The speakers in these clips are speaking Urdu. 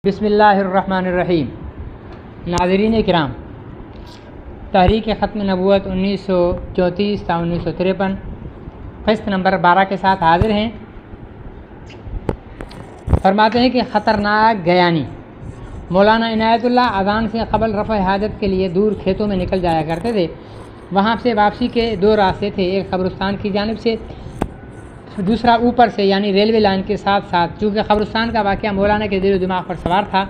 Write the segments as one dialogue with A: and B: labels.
A: بسم اللہ الرحمن الرحیم۔ ناظرین کرام، تحریک ختم نبوت 1934 تا 1953 قسط نمبر 12 کے ساتھ حاضر ہیں۔ فرماتے ہیں کہ خطرناک گیانی مولانا عنایت اللہ اذان سے قبل رفع حاجت کے لیے دور کھیتوں میں نکل جایا کرتے تھے۔ وہاں سے واپسی کے دو راستے تھے، ایک قبرستان کی جانب سے، دوسرا اوپر سے یعنی ریلوے لائن کے ساتھ ساتھ۔ چونکہ قبرستان کا واقعہ مولانا کے دل و دماغ پر سوار تھا،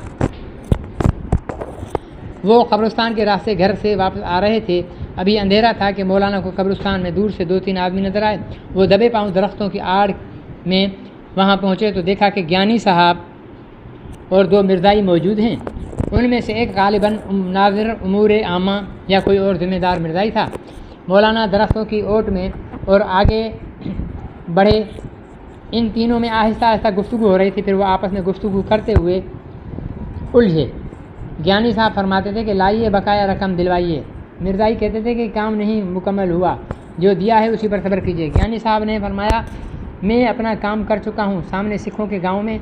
A: وہ قبرستان کے راستے گھر سے واپس آ رہے تھے۔ ابھی اندھیرا تھا کہ مولانا کو قبرستان میں دور سے 2-3 آدمی نظر آئے۔ وہ دبے پاؤں درختوں کی آڑ میں وہاں پہنچے تو دیکھا کہ گیانی صاحب اور 2 مرزائی موجود ہیں۔ ان میں سے ایک غالباً ناظر امور عامہ یا کوئی اور ذمہ دار مرزائی تھا۔ مولانا درختوں کی اوٹ میں اور آگے بڑھے۔ ان تینوں میں آہستہ آہستہ گفتگو ہو رہی تھی، پھر وہ آپس میں گفتگو کرتے ہوئے الجھے۔ گیانی صاحب فرماتے تھے کہ لائیے بقایا رقم دلوائیے۔ مرزائی کہتے تھے کہ کام نہیں مکمل ہوا، جو دیا ہے اسی پر صبر کیجیے۔ گیانی صاحب نے فرمایا میں اپنا کام کر چکا ہوں، سامنے سکھوں کے گاؤں میں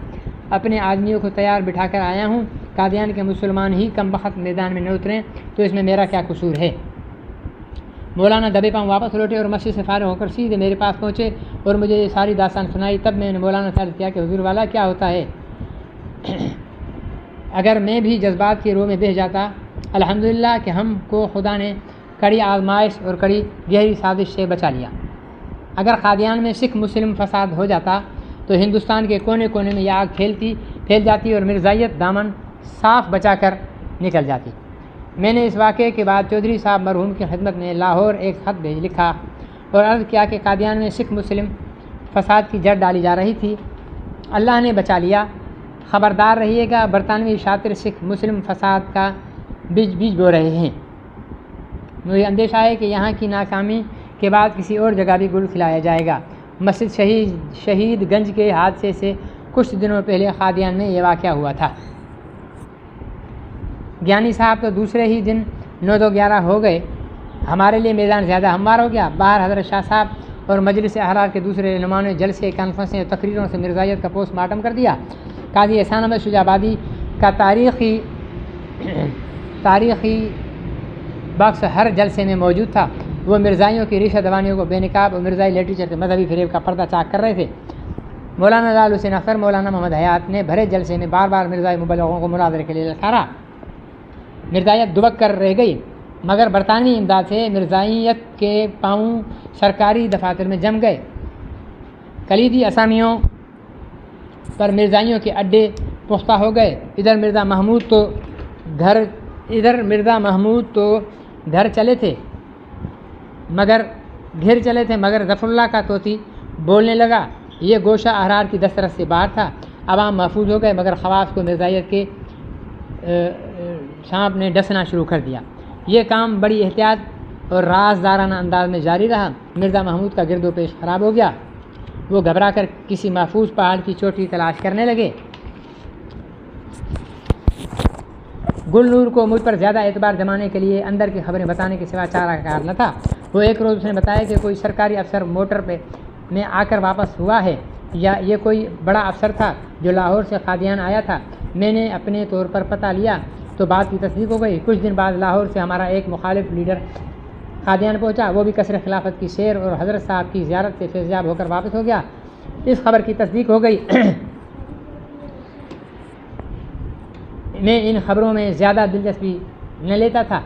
A: اپنے آدمیوں کو تیار بٹھا کر آیا ہوں۔ قادیان کے مسلمان ہی کم بخت میدان میں نہ اتریں تو اس میں میرا کیا قصور ہے؟ مولانا دبے پاؤں واپس لوٹے اور مسجد سے فارغ ہو کر سیدھے میرے پاس پہنچے اور مجھے یہ ساری داستان سنائی۔ تب میں نے مولانا سے عرض کیا کہ حضور والا کیا ہوتا ہے؟ اگر میں بھی جذبات کی رو میں بہہ جاتا۔ الحمدللہ کہ ہم کو خدا نے کڑی آزمائش اور کڑی گہری سازش سے بچا لیا۔ اگر قادیان میں سکھ مسلم فساد ہو جاتا تو ہندوستان کے کونے کونے میں یہ آگ پھیل جاتی اور مرزائیت دامن صاف بچا کر نکل جاتی۔ میں نے اس واقعے کے بعد چودھری صاحب مرحوم کی خدمت میں لاہور ایک خط لکھا اور عرض کیا کہ قادیان میں سکھ مسلم فساد کی جڑ ڈالی جا رہی تھی، اللہ نے بچا لیا۔ خبردار رہیے گا، برطانوی شاطر سکھ مسلم فساد کا بیج بو رہے ہیں۔ مجھے اندیشہ ہے کہ یہاں کی ناکامی کے بعد کسی اور جگہ بھی گل کھلایا جائے گا۔ مسجد شہید گنج کے حادثے سے کچھ دنوں پہلے قادیان میں یہ واقعہ ہوا تھا۔ گیانی صاحب تو دوسرے ہی دن 9-11 ہو گئے۔ ہمارے لیے میدان زیادہ ہموار ہو گیا۔ باہر حضرت شاہ صاحب اور مجلس احرار کے دوسرے رہنماؤں نے جلسے، کانفرنسیں اور تقریروں سے مرزائیت کا پوسٹ مارٹم کر دیا۔ قاضی احسان احمد شجاع آبادی کا تاریخی بخش ہر جلسے میں موجود تھا۔ وہ مرزائیوں کی ریشہ دوانیوں کو بے نقاب اور مرزائی لٹریچر کے مذہبی فریب کا پردہ چاک کر رہے تھے۔ مولانا لال حسین اختر، مولانا محمد حیات نے بھرے جلسے میں بار بار مرزائی مبلغوں کو مناظرے کے لیے للکارا۔ مرزائیت دبک کر رہ گئی، مگر برطانوی امداد سے مرزائیت کے پاؤں سرکاری دفاتر میں جم گئے۔ کلیدی اسامیوں پر مرزائیوں کے اڈے پختہ ہو گئے۔ ادھر مرزا محمود تو گھر چلے تھے مگر ظفر اللہ کا طوطی بولنے لگا۔ یہ گوشہ احرار کی دسترس سے باہر تھا۔ عوام محفوظ ہو گئے، مگر خواص کو مرزائیت کے سانپ نے ڈسنا شروع کر دیا۔ یہ کام بڑی احتیاط اور رازدارانہ انداز میں جاری رہا۔ مرزا محمود کا گرد و پیش خراب ہو گیا۔ وہ گھبرا کر کسی محفوظ پہاڑ کی چوٹی تلاش کرنے لگے۔ گل نور کو مجھ پر زیادہ اعتبار جمانے کے لیے اندر کی خبریں بتانے کے سوا چارہ کار نہ تھا۔ وہ ایک روز اس نے بتایا کہ کوئی سرکاری افسر موٹر میں آ کر واپس ہوا ہے، یا یہ کوئی بڑا افسر تھا جو لاہور سے قادیان آیا تھا۔ میں نے اپنے طور پر پتہ لیا تو بات کی تصدیق ہو گئی۔ کچھ دن بعد لاہور سے ہمارا ایک مخالف لیڈر قادیان پہنچا۔ وہ بھی قصر خلافت کی سیر اور حضرت صاحب کی زیارت سے فیضیاب ہو کر واپس ہو گیا۔ اس خبر کی تصدیق ہو گئی۔ میں ان خبروں میں زیادہ دلچسپی نہ لیتا تھا۔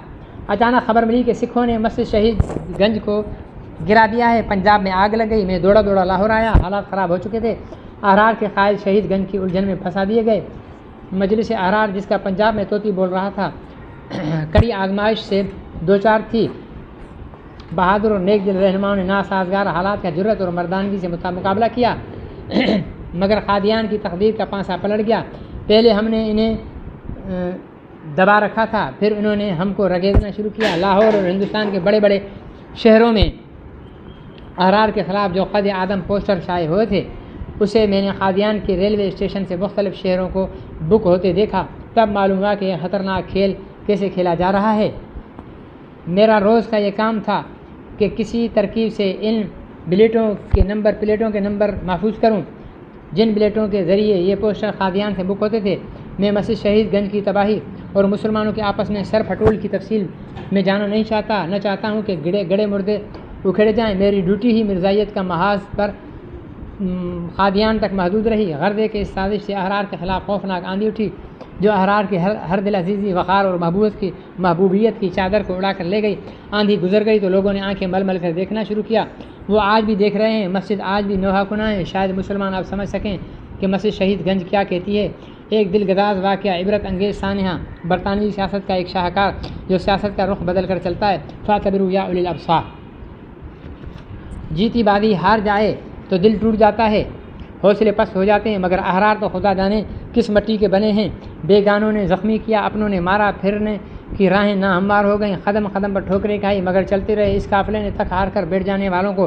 A: اچانک خبر ملی کہ سکھوں نے مسجد شہید گنج کو گرا دیا ہے۔ پنجاب میں آگ لگ گئی۔ میں دوڑا لاہور آیا۔ حالات خراب ہو چکے تھے۔ احرار کے قائد شہید گنج کی الجھن میں پھنسا دیے گئے۔ مجلس احرار، جس کا پنجاب میں طوطی بول رہا تھا، کڑی آزمائش سے دوچار تھی۔ بہادر اور نیک دل رہنماؤں نے ناسازگار حالات کا جرأت اور مردانگی سے مقابلہ کیا، مگر قادیان کی تقدیر کا پانسا پلٹ گیا۔ پہلے ہم نے انہیں دبا رکھا تھا، پھر انہوں نے ہم کو رگیدنا شروع کیا۔ لاہور اور ہندوستان کے بڑے بڑے شہروں میں احرار کے خلاف جو قد آدم پوسٹر شائع ہوئے تھے، اسے میں نے قادیان کے ریلوے اسٹیشن سے مختلف شہروں کو بک ہوتے دیکھا۔ تب معلوم ہوا کہ یہ خطرناک کھیل کیسے کھیلا جا رہا ہے۔ میرا روز کا یہ کام تھا کہ کسی ترکیب سے ان پلیٹوں کے نمبر محفوظ کروں، جن بلیٹوں کے ذریعے یہ پوسٹر قادیان سے بک ہوتے تھے۔ میں مسجد شہید گنج کی تباہی اور مسلمانوں کے آپس میں سر پھٹول کی تفصیل میں جانا نہیں چاہتا، نہ چاہتا ہوں کہ گڑے مردے اکھڑے جائیں۔ میری ڈیوٹی ہی مرزائیت کا محاذ پر قادیان تک محدود رہی۔ غرضے کے اس سازش سے احرار کے خلاف خوفناک آندھی اٹھی جو احرار کی ہر دل عزیزی، وقار اور محبوبیت کی چادر کو اڑا کر لے گئی۔ آندھی گزر گئی تو لوگوں نے آنکھیں مل مل کر دیکھنا شروع کیا۔ وہ آج بھی دیکھ رہے ہیں، مسجد آج بھی نوحہ کنا ہے۔ شاید مسلمان اب سمجھ سکیں کہ مسجد شہید گنج کیا کہتی ہے۔ ایک دل گداز واقعہ، عبرت انگیز سانحہ، برطانوی سیاست کا ایک شاہکار جو سیاست کا رخ بدل کر چلتا ہے۔ فاعتبروا یا اولی الابصار۔ جیتی بازی ہار جائے تو دل ٹوٹ جاتا ہے، حوصلے پست ہو جاتے ہیں، مگر احرار تو خدا جانے کس مٹی کے بنے ہیں۔ بیگانوں نے زخمی کیا، اپنوں نے مارا، پھرنے کی راہیں ناہموار ہو گئیں، قدم قدم پر ٹھوکریں کھائی، مگر چلتے رہے۔ اس قافلے نے تھک ہار کر بیٹھ جانے والوں کو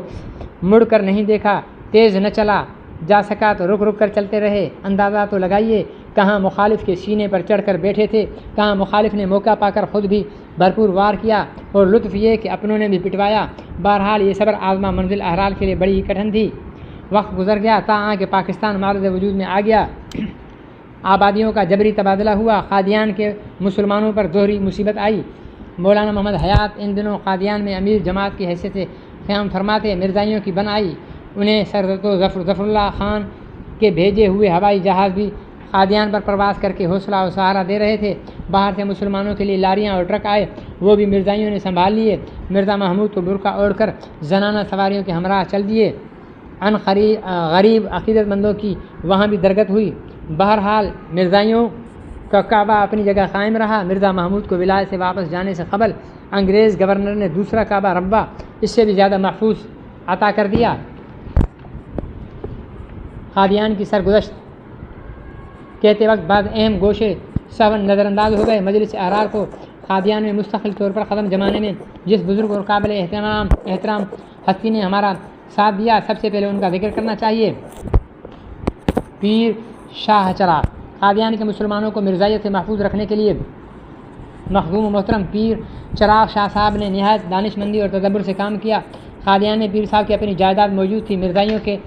A: مڑ کر نہیں دیکھا، تیز نہ چلا جا سکا تو رک رک کر چلتے رہے۔ اندازہ تو لگائیے کہاں مخالف کے سینے پر چڑھ کر بیٹھے تھے، کہاں مخالف نے موقع پا کر خود بھی بھرپور وار کیا، اور لطف یہ کہ اپنوں نے بھی پٹوایا۔ بہرحال یہ صبر آزما منزل احرار کے لیے بڑی ہی کٹھن تھی۔ وقت گزر گیا تاں کہ پاکستان معرض وجود میں آ گیا۔ آبادیوں کا جبری تبادلہ ہوا، قادیان کے مسلمانوں پر دوہری مصیبت آئی۔ مولانا محمد حیات ان دنوں قادیان میں امیر جماعت کی حیثیت سے قیام فرماتے، مرزائیوں کی بن آئی۔ انہیں سردت و ظفر اللہ خان کے بھیجے ہوئے ہوائی جہاز بھی قادیان پر پرواز کر کے حوصلہ و سہارا دے رہے تھے۔ باہر سے مسلمانوں کے لیے لاریاں اور ٹرک آئے، وہ بھی مرزائیوں نے سنبھال لیے۔ مرزا محمود تو برقع اوڑھ کر زنانہ سواریوں کے ہمراہ چل دیے۔ غریب عقیدت مندوں کی وہاں بھی درگت ہوئی۔ بہرحال مرزائیوں کا کعبہ اپنی جگہ قائم رہا۔ مرزا محمود کو ولایت سے واپس جانے سے قبل انگریز گورنر نے دوسرا کعبہ ربہ اس سے بھی زیادہ محفوظ عطا کر دیا۔ قادیان کی سرگزشت کہتے وقت بعض اہم گوشے سہون نظر انداز ہو گئے۔ مجلس احرار کو قادیان میں مستقل طور پر قدم جمانے میں جس بزرگ اور قابل احترام ہستی نے ہمارا ساتھ دیا، سب سے پہلے ان کا ذکر کرنا چاہیے۔ پیر شاہ چراغ قادیان کے مسلمانوں کو مرزائیت سے محفوظ رکھنے کے لیے مخدوم و محترم پیر چراغ شاہ صاحب نے نہایت دانشمندی اور تدبر سے کام کیا۔ قادیان میں پیر صاحب کی اپنی جائیداد موجود تھی۔ مرزائیوں کے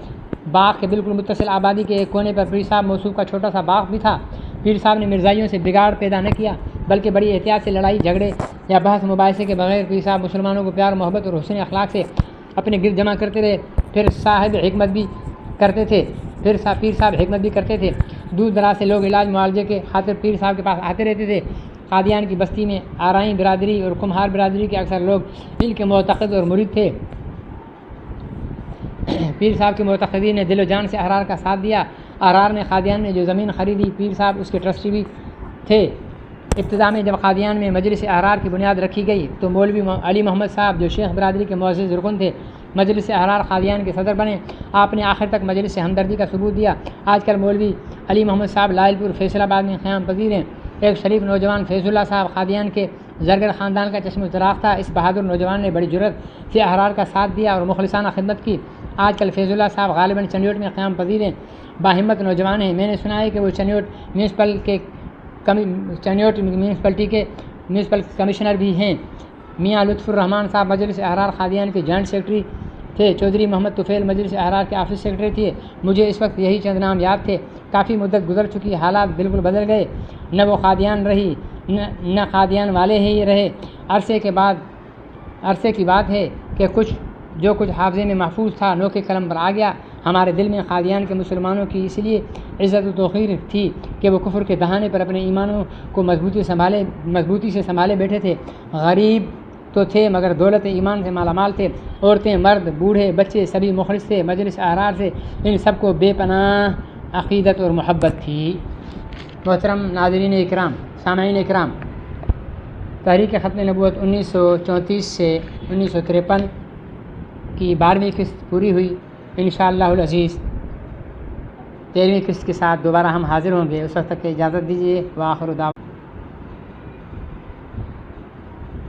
A: باغ کے بالکل متصل آبادی کے ایک کونے پر پیر صاحب موصوف کا چھوٹا سا باغ بھی تھا۔ پیر صاحب نے مرزائیوں سے بگاڑ پیدا نہ کیا، بلکہ بڑی احتیاط سے لڑائی جھگڑے یا بحث مباحثے کے بغیر پیر صاحب مسلمانوں کو پیار، محبت اور حسن اخلاق سے اپنے گرد جمع کرتے رہے۔ پھر پیر صاحب حکمت بھی کرتے تھے۔ دور دراز سے لوگ علاج معالجے کے خاطر پیر صاحب کے پاس آتے رہتے تھے۔ قادیان کی بستی میں آرائیں برادری اور کمہار برادری کے اکثر لوگ ان کے معتقد اور مرید تھے۔ پیر صاحب کے معتقدین نے دل و جان سے احرار کا ساتھ دیا۔ احرار نے قادیان میں جو زمین خریدی، پیر صاحب اس کے ٹرسٹی بھی تھے۔ ابتدا میں جب قادیان میں مجلس احرار کی بنیاد رکھی گئی تو مولوی علی محمد صاحب جو شیخ برادری کے معزز رکن تھے، مجلس احرار قادیان کے صدر بنے۔ آپ نے آخر تک مجلس سے ہمدردی کا ثبوت دیا۔ آج کل مولوی علی محمد صاحب لائل پور فیصل آباد میں قیام پذیر ہیں۔ ایک شریف نوجوان فیض اللہ صاحب قادیان کے زرگر خاندان کا چشم و چراغ تھا۔ اس بہادر نوجوان نے بڑی جرأت سے احرار کا ساتھ دیا اور مخلصانہ خدمت کی۔ آج کل فیض اللہ صاحب غالباً چنیوٹ میں قیام پذیر ہیں۔ باہمت نوجوان ہیں۔ میں نے سنا ہے کہ وہ چنیوٹ میونسپلٹی کے میونسپل کمشنر بھی ہیں۔ میاں لطف الرحمان صاحب مجلس احرار قادیان کے جوائنٹ سیکرٹری تھے۔ چودھری محمد طفیل مجلس احرار کے آفس سیکرٹری تھے۔ مجھے اس وقت یہی چند نام یاد تھے۔ کافی مدت گزر چکی، حالات بالکل بدل گئے۔ نہ وہ قادیان رہی، نہ قادیان والے ہی رہے۔ عرصے کی بات ہے کہ جو کچھ حافظے میں محفوظ تھا نوکے قلم پر آ گیا۔ ہمارے دل میں قادیان کے مسلمانوں کی اس لیے عزت و توقیر تھی کہ وہ کفر کے دہانے پر اپنے ایمانوں کو مضبوطی سے سنبھالے بیٹھے تھے۔ غریب تو تھے مگر دولت ایمان سے مالا مال تھے۔ عورتیں، مرد، بوڑھے، بچے سبھی مخلص تھے۔ مجلس احرار سے ان سب کو بے پناہ عقیدت اور محبت تھی۔ محترم ناظرین اکرام، سامعین اکرام، تحریک ختم نبوت 1934 سے 1953 کی 12ویں قسط پوری ہوئی۔ انشاءاللہ العزیز 13ویں قسط کے ساتھ دوبارہ ہم حاضر ہوں گے۔ اس وقت تک اجازت دیجیے۔ وآخر دعوانا